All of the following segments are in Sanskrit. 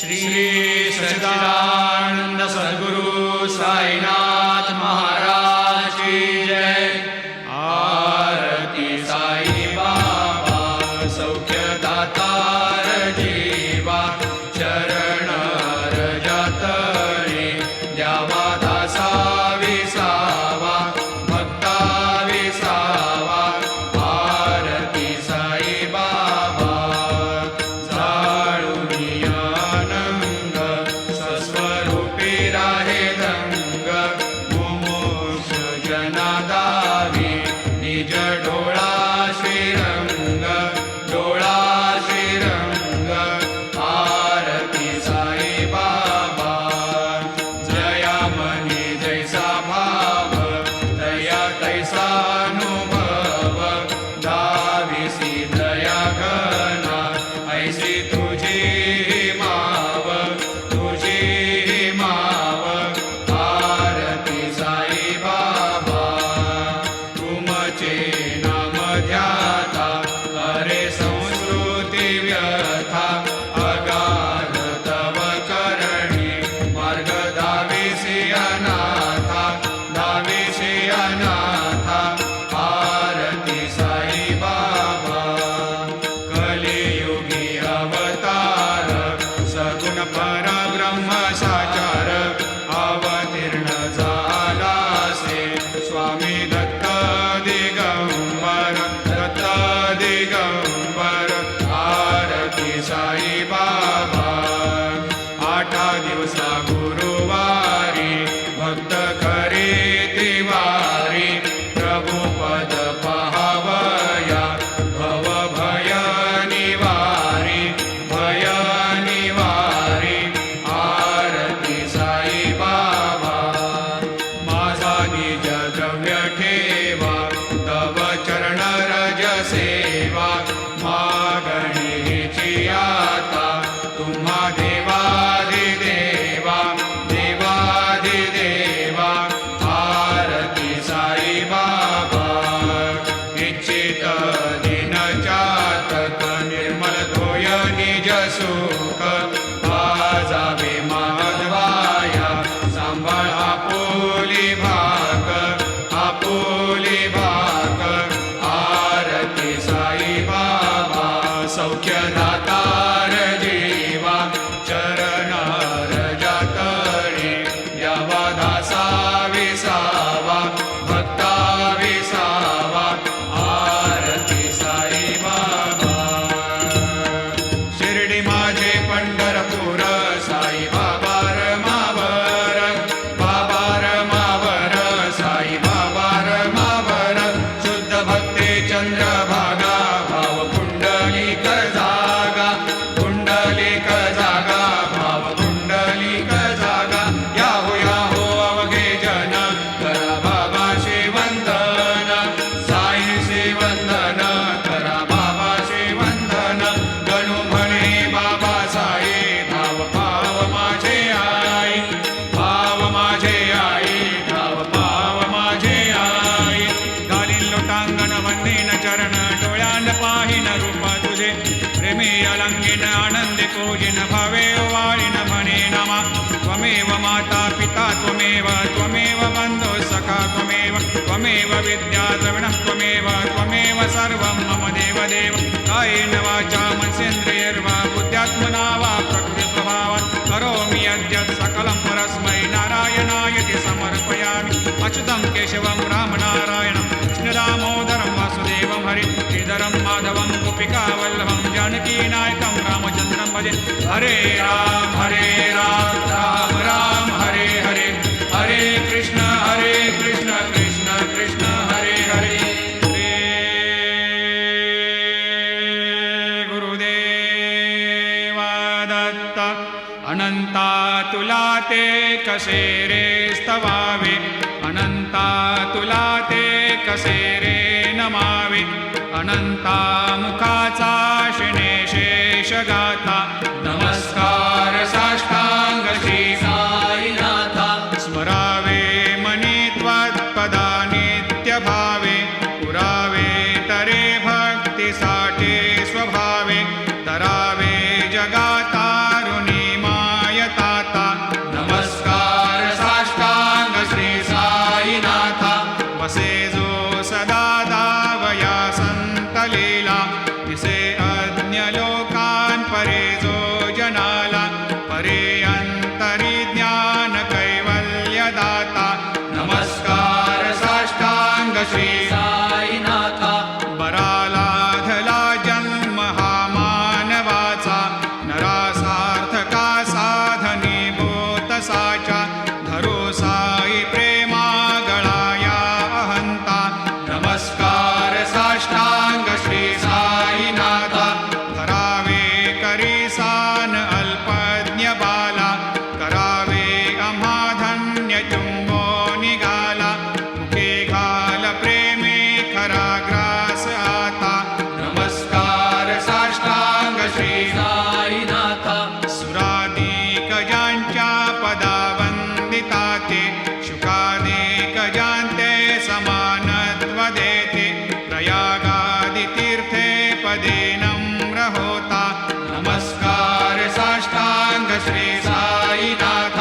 श्री सच्चिदानंद सद्गुरु साईनाथ महाराज की जय। आरती साई बाबा सौख्यदातार जीवा, चरण रजतरी द्यावा दासा विसावा, भक्ता विसावा। आरती साई बाबा निज डोळा श्रीरंग, डोळा श्रीरंग। आरती साई बाबा जया मनी जैसा भाव, दया तैसा अनुभव। दाविसी दया घना ऐसी तुझी माव, तुझी माव। आरती साई बाबा नाम ध्याता, हरे संस्कृती व्यथा। अगाध तव करणी मार्ग दाविसी अनाथा, दाविसी अनाथा। आरती साई बाबा कलियुगी अवतार, सगुण परब्रह्म साचार। अवतीर्ण झालासे स्वामी दत्त दिगंबर, दत्त दिगंबर। आरती साई बाबा आठा दिवसा गुरुवारी, भक्त खरी तिवारी। प्रभु पद पाहावया भव भय निवारी, भय निवारी। आरती साई बाबा माझा निज द्रव्य ठेवा, तव चरण रज सेवा। मागणीची आता तुम्हा देवाधिदेवा, देवाधिदेवा। आरती साई बाबा इच्छित दिन चातक, निर्मल धोय निज सुख। आजावे माधवाया सांभाळ आपुली भाग, आपुली भाग। आरती साई बाबा सौख्यदातार जीवा, चरण रजतरी द्यावा दासा विसावा, भक्ता विसावा। आरती साई बाबा शिर्डी माझे पंढरपूर, साई बाबा रमावर, बाबा रमावर। साई बाबा रमावर शुद्ध भक्ती चंद्रभागा, भाव पुंडलिक जागा, पुंडलिक जागा। भाव पुंडलिक जागा। याहो अवघे जन करा बाबाशी वंदन, साईशी वंदन करा बाबाशी वंदन। गणू म्हणे बाबा साई धाव पाव माझे आई, भाव माझे आई, धाव पाव माझे आई। घालीन लोटांगण वंदीन चरण, डोळ्यान पाहिन रूप तुझे। प्रेमी अलंगिन आनंदी पूजिन, भावे वाळीन म्हणे नमा। त्वमेव माता पिता त्वमेव, त्वमेव बंधु सखा त्वमेव। त्वमेव विद्या द्रविणः त्वमेव, त्वमेव सर्वं मम देवदेव। कायेन वाचा मनसेन्द्रियैर्वा बुद्ध्यात्मना वा प्रकृतिस्वभावात् करोमि यद्यत् सकलं परस्मै नारायणायति समर्पयामि। अच्युतं केशवं रामनारायणं कृष्णदामोदरं वासुदेवं हरि श्रीधरं माधवं गोपिकावल्लभं जानकीनायकं रामचन्द्रं भजे। हरे राम राम राम हरे हरे, हरे कृष्ण कृष्ण कृष्ण हरे हरे। श्री गुरुदेव दत्त अनंता तुला ते कसे रे स्तवावे, अनंता तुला ते कसे रे नमावे। अनंता मुखाचा शिणे शेष गाथा, नमस्कार साष्टांग श्री साईनाथा। स्मरावे मनी त्वत्पदा नित्य भावे, पुरावे तरे भक्तीसाठी स्वभावे। तरावे जगातारुणी मा श्री साईनाथ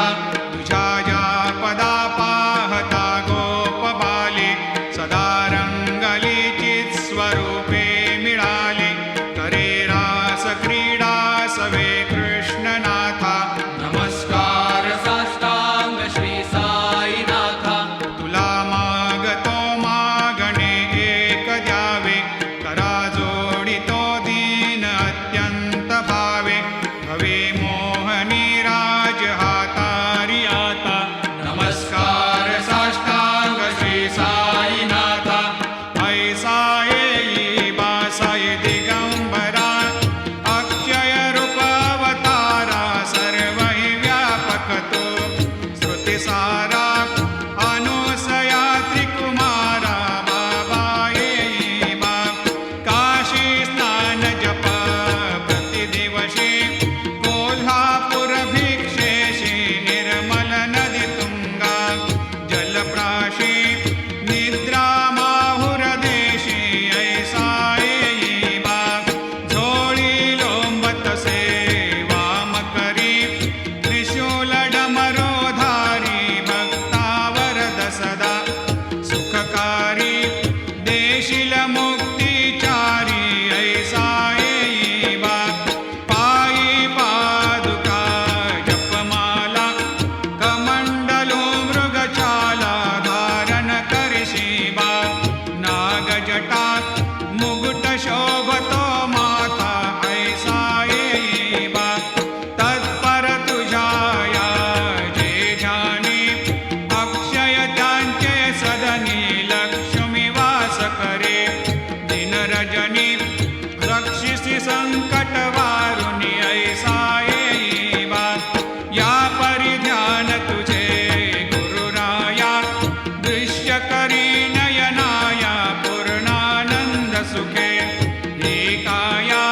तुझ्या या पदा पाहता गोपबाले सदा रंगली चित स्वरूपे मिळाले करे रास क्रीडा सवे कृष्णनाथा नमस्कार साष्टांग श्री साईनाथ तुला मागतो मागणे एक द्यावे करा जोडितो दीन अत्यंत भावे भवे मोहनी राज हातारी आता नमस्कार साष्टांग श्री साईनाथ ऐसा येई बासाय दिगंबरा अक्षय रूप अवतारा सर्व हि व्यापक तो श्रुतिसारा अनुसया त्रिकुमारा बाबा येई बा काशी स्नान जप प्रतिदिवशी कोल्हापूर भिक्षेशी निर्मल नदी तुंगा जलप्राशी निद्रा माहुर देशी ऐसा येई बा झोळी लोंबत सेवाम करी त्रिशूल डमरोधारी भक्तावरद सदा सुखकारी देशील मुक्तिचारी ऐसा येई बा पायी पादुका जपमाला कमंडलो मृगचाला धारण करशी बा नागजटा मुकुट शोभतो माता ऐसा येई बा तत्पर तुझ्या या जे ध्यानी अक्षय त्यांचे सदनी लक्ष्मी वास करे दिन रजनी रक्षिसी संकट वारुणी ऐसा येई बा या परिध्यान तुझे गुरुराया दृश्य करी नयनाया पूर्णानंद सुखे एकाया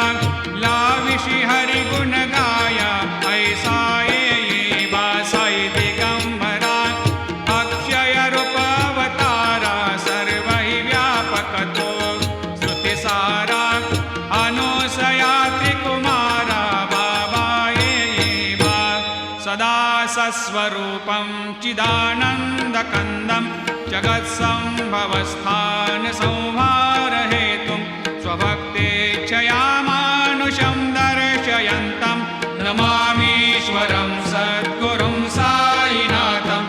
लाविशी हरि गुण गाया ऐसा येई बा साई दिगंबरा अक्षय रूप अवतारा सर्व हि व्यापक तो श्रुतिसारा अनुसया त्रिकुमारा बाबा येई बा सदा सस्वरूपं चिदानन्दकन्दं जगत्सम्भवस्थान संहारहेतुं स्वभक्तेच्छया मानुषं दर्शयन्तं नमामीश्वरं सद्गुरुं साईनाथं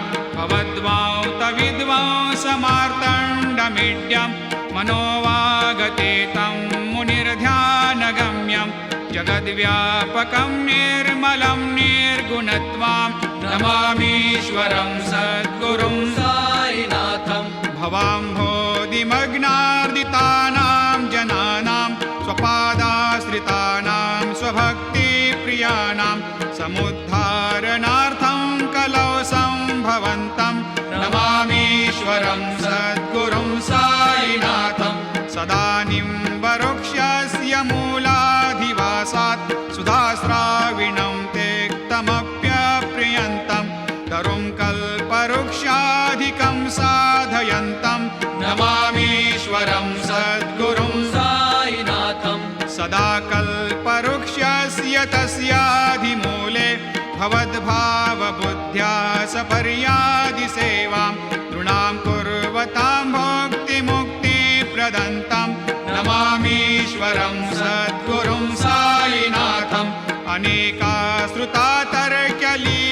भवद्वांतविद्वांसमार्तण्डमीड्यं मनोवागतेतं मुनिर्ध्यानगम्यं जगद्व्यापकं निर्मलं निर्गुणत्वां नमामीश्वरं सद्गुरुं साईनाथं भवाम्भोधिमग्नार्दितानां जनानां स्वपादाश्रितानां स्वभक्तिप्रियाणां समुद्धारणार्थं कलौ सम्भवन्तं नमामीश्वरं सद्गुरुं साईनाथं सदा निम्बवृक्षस्य मूलाधिवासात् सुधास्राविणं त्यक्तमप्यप्रियन्तं तरुं कल्पवृक्षाधिकं साधयन्तं नमामीश्वरं सद्गुरुं साईनाथं सदा कल्पवृक्षस्य तस्याधिमूले भवद्भावबुद्ध्या सपर्यादिसेवां नृणां कुर्वतां भोक्तिमुक्तिप्रदन्तं नमामीश्वरं सद्गुरुं साईनाथम् अनेकाश्रुता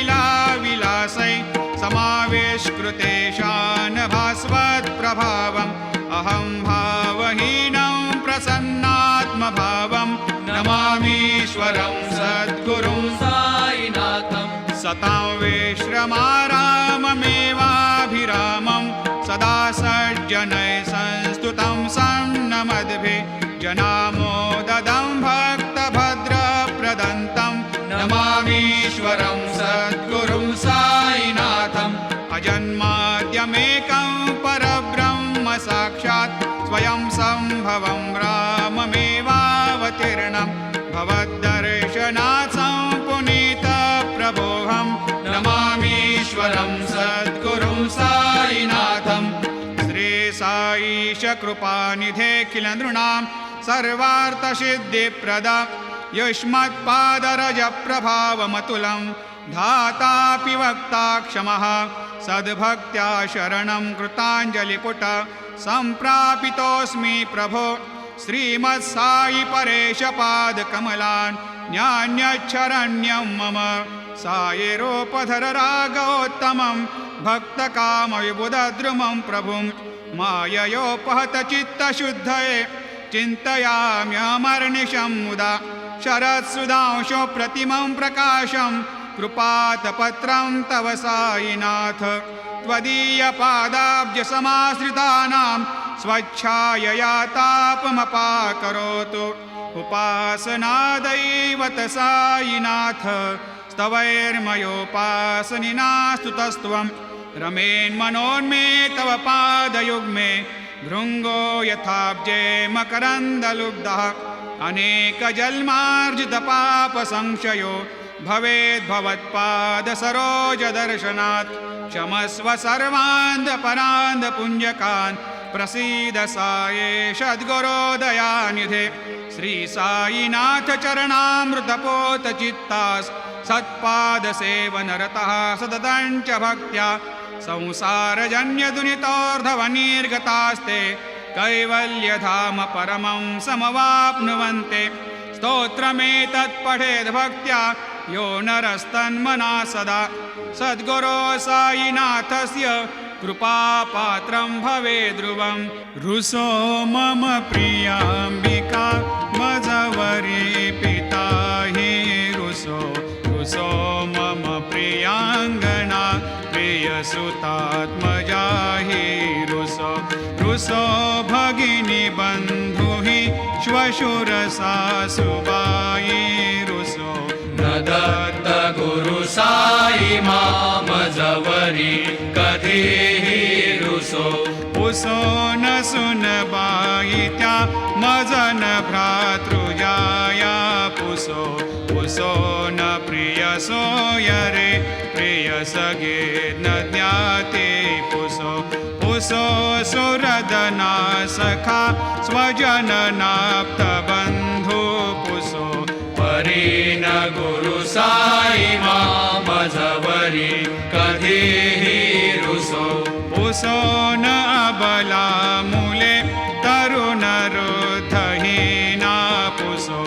तर्क्यलीलाविलासै समावेशकृतेशान भास्वत्प्रभावम् अहं भावहीनं प्रसन्नात्मभावं नमामीश्वरं सद्गुरुं साईनाथं सतां विश्रमाराममेवाभिरामं सदा सज्जनैः संस्तुतं सन्नमद्भिः जनामोददं भक्तभद्रप्रदन्तं नमामीश्वरं सद्गुरुं साईनाथम् अजन्माद्यमेकं परब्रह्म साक्षात् स्वयं सम्भवं राममेवावतीर्णं भवद्दर्शनात् पुनीतप्रभोऽहं नमामीश्वरं सद्गुरुं साईनाथम् श्री साईश कृपानिधेऽखिल नृणां सर्वार्थसिद्धिप्रद युष्मत्पादरजप्रभावमतुलं धातापि वक्ता क्षमः सद्भक्त्या शरणं कृताञ्जलिपुट सम्प्रापितोऽस्मि प्रभो श्रीमत्सायि परेशपादकमलान् न्यान्यच्छरण्यं मम सायिरोपधर रागोत्तमं भक्तकामविबुधद्रुमं प्रभुं माययोपहतचित्तशुद्धये चिन्तयाम्यमर्निशं मुदा शरत्सुधांशो प्रतिमं प्रकाशं कृपातपत्रं तव सायिनाथ त्वदीयपादाब्जसमाश्रितानां स्वच्छायया तापमपाकरोतु उपासनादैवत सायिनाथ स्तवैर्मयोपासनिना स्तुतस्त्वं रमेन्मनोन्मे तव पादयुग्मे भृङ्गो यथाब्जे मकरन्दलुब्धः अनेकजन्मार्जितपापसंशयो भवेद्भवत्पादसरोजदर्शनात् क्षमस्व सर्वान्धपरान्धपुञ्जकान् प्रसीद साये सद्गुरोदयानिधे श्रीसायिनाथ चरणामृतपोतचित्तास् सत्पादसेवनरतः सततं च भक्त्या संसारजन्यदुनितोर्धवनिर्गतास्ते कैवल्यधाम परमं समवाप्नुवन्ते स्तोत्रमेतत्पठेद् भक्त्या यो नरस्तन्मना सदा सद्गुरो सायिनाथस्य कृपापात्रं भवेद् ध्रुवं रुसो मम प्रियाम्बिका मजवरी पिता हि रुसो रुसो मम प्रियाङ्गना प्रियसुतात्मजा हि रुसो रुसो भगिनी बन्धु हि श्वशुरसासुबायि रुसो न दत्त गुरु साई मामजवरी कधीहि रुसो पुसो न सुनबाई त्या मजन भ्रातृजाया पुसो पुसो न प्रियसो यरे प्रियसगे न ज्ञाते पुसो पुसो सुरदना सखा स्वजननाप्तबन्धु पुसो परीन गुरु साई मामजवरी कधीहि रुसो पुसो न अबला मूले तरुणरुद्धहीना पुसो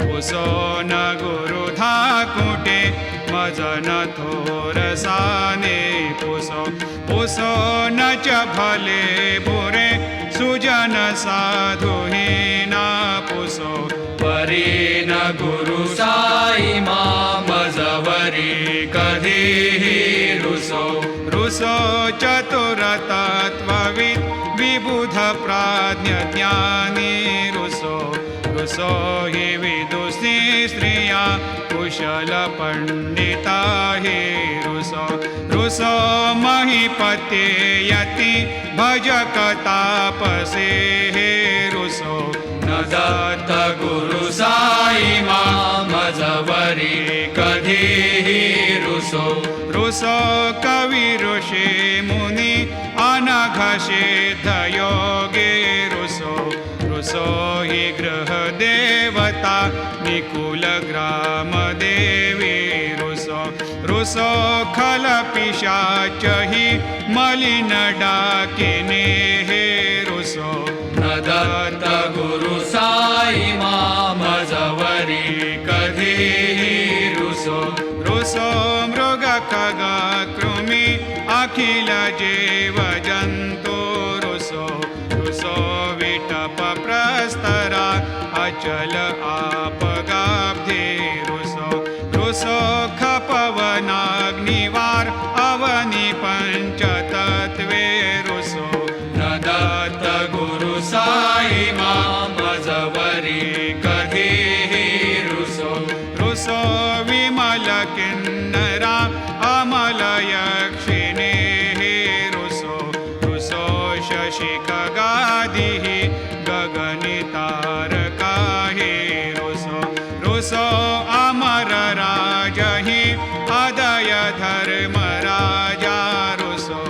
पुसो न गुरुधाकुटे मजन थोरसाने पुसो पुसो न च भले बुरे सुजन साधुहीना पुसो परीन गुरु साई मामजवरी कधीहि रुसो रुसो चतुरतत्त्वविद् विबुध प्राज्ञज्ञानी रुसो रुसो हि विदुषी स्त्रिया कुशलपण्डिता हि रुसो रुसो महीपते यति भजकतापसे हे रुसो न दत्त गुरु साई मामजवरी कधीहि रुसो रुसो कवि ऋषि मुनि अनघषेधयोगे रुसो रुसो हि गृहदेवता निकुलग्रामदेवी रुसो रुसो खलपिशाच हि मलिनडाकिने हे रुसो न दत्त गुरु साई मामजवरी कधीहि रुसो रुसो मृगखगा कृमि अखिल जीव जन्तु रुसो रुसो विटप प्रस्तरा अचल आपगाब्धे रुसो रुसो खपवनाग्निवार अवनि पञ्चतत्त्वे रुसो न दत्त गुरु साई मामजवरी कधीहि रुसो रुसो विमल किन्नरा अमलयक्षिणे रुसो रुसो शशिखगादिः गगनितारका रुसो रुसो अमरराजहि अदय धर्मराजा रुसो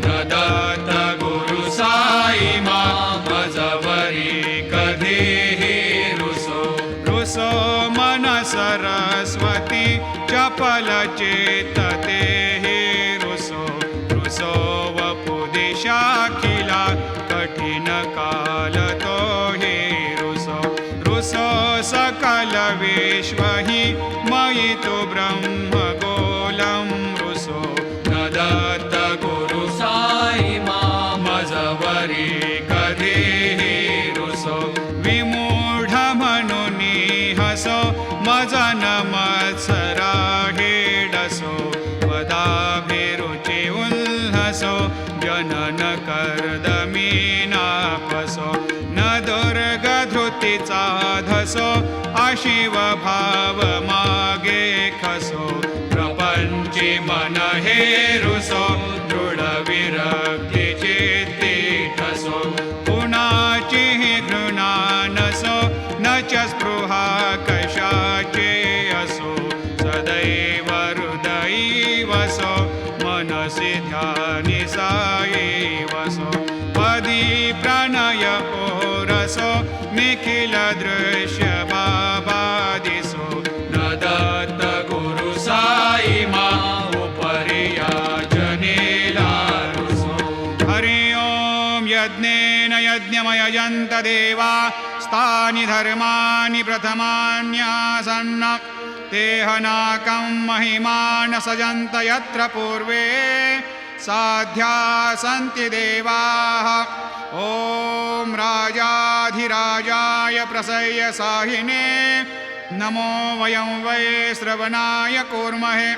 न दत्त गुरु साई मामजवरी कधीहि रुसो रुसो मन सरस्वती च चपल चेतते हे रुसो रुसो वपुदिशाखिला कठिन काल तो हे रुसो रुसो सकल विश्व हि मयि तु ब्रह्म गोलं रुसो न दत्त गुरु साई मजवरी कधीही रुसो विमूढ म्हणून हसो मज न मत्सरा हेडसो पदाभिरुचि उल्हसो जनन कर्दमी नापसो न दुर्गधृतीचा धसो अशिव भाव मागे खसो प्रपंची मन हे रुसो दृढ विरक्ती चित्ती ठसो कुणाची घृणा नसो न च स्पृहा कशाचे असो सदैव हृदयी वसो मनसि ध्यानि साई वसो पदी प्रणय ओरसो निखिल दृश्य बाबा दिसो न दत्त गुरु साई उपरि याचनेला रुसो हरि ओं यज्ञेन यज्ञमयजन्त देवा स्थानि धर्माणि प्रथमान्यासन्न तेहनाकं महिमान सजन्त यत्र पूर्वे साध्या सन्ति देवाः ॐ राजाधिराजाय प्रसह्य साहिने नमो वयं वै श्रवणाय कूर्महे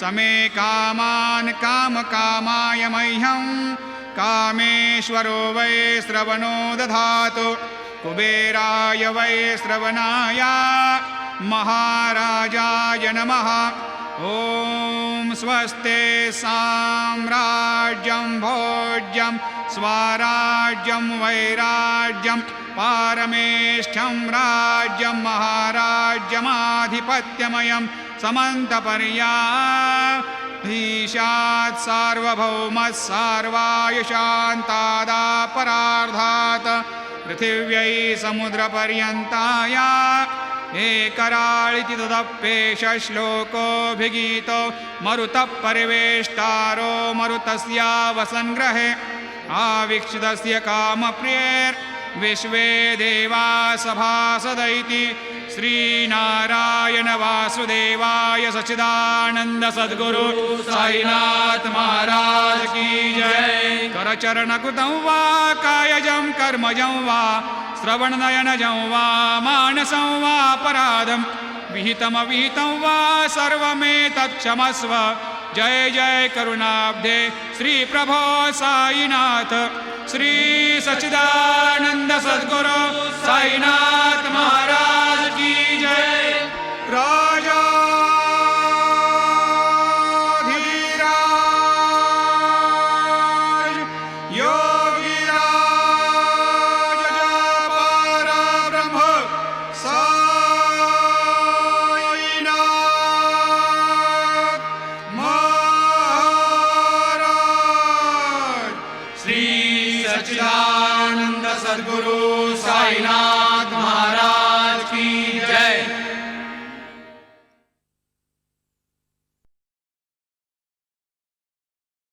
समे कामान् कामकामाय मह्यं कामेश्वरो वै श्रवणो दधातु कुबेराय वै श्रवणाय महाराजाय नमः ॐ स्वस्ते साम्राज्यं भोज्यं स्वराज्यं वैराज्यं पारमेष्ठ्यं राज्यं महाराज्यमाधिपत्यमयं समन्तपर्याधीशात् सार्वभौमः सार्वायुषान्तादापरार्धात् पृथिव्यै समुद्रपर्यन्ताय एकराळिति तदप्येष श्लोकोऽभिगीतो मरुतः परिवेष्टारो मरुतस्य वसन्ग्रहे आवीक्षितस्य कामप्रियैर्विश्वे देवा सभासदैति श्रीनारायण वासुदेवाय सच्चिदानन्द सद्गुरु साईनाथ महाराज की जय करचरणकृतं वा कायजं कर्मजं वा श्रवणनयनजं वा मानसं वा अपराधं विहितमविहितं वा सर्वमेतत्क्षमस्व जय जय करुणाब्धे श्री प्रभो साईनाथ श्री सच्चिदानंद सद्गुरु साईनाथ महाराज की जय।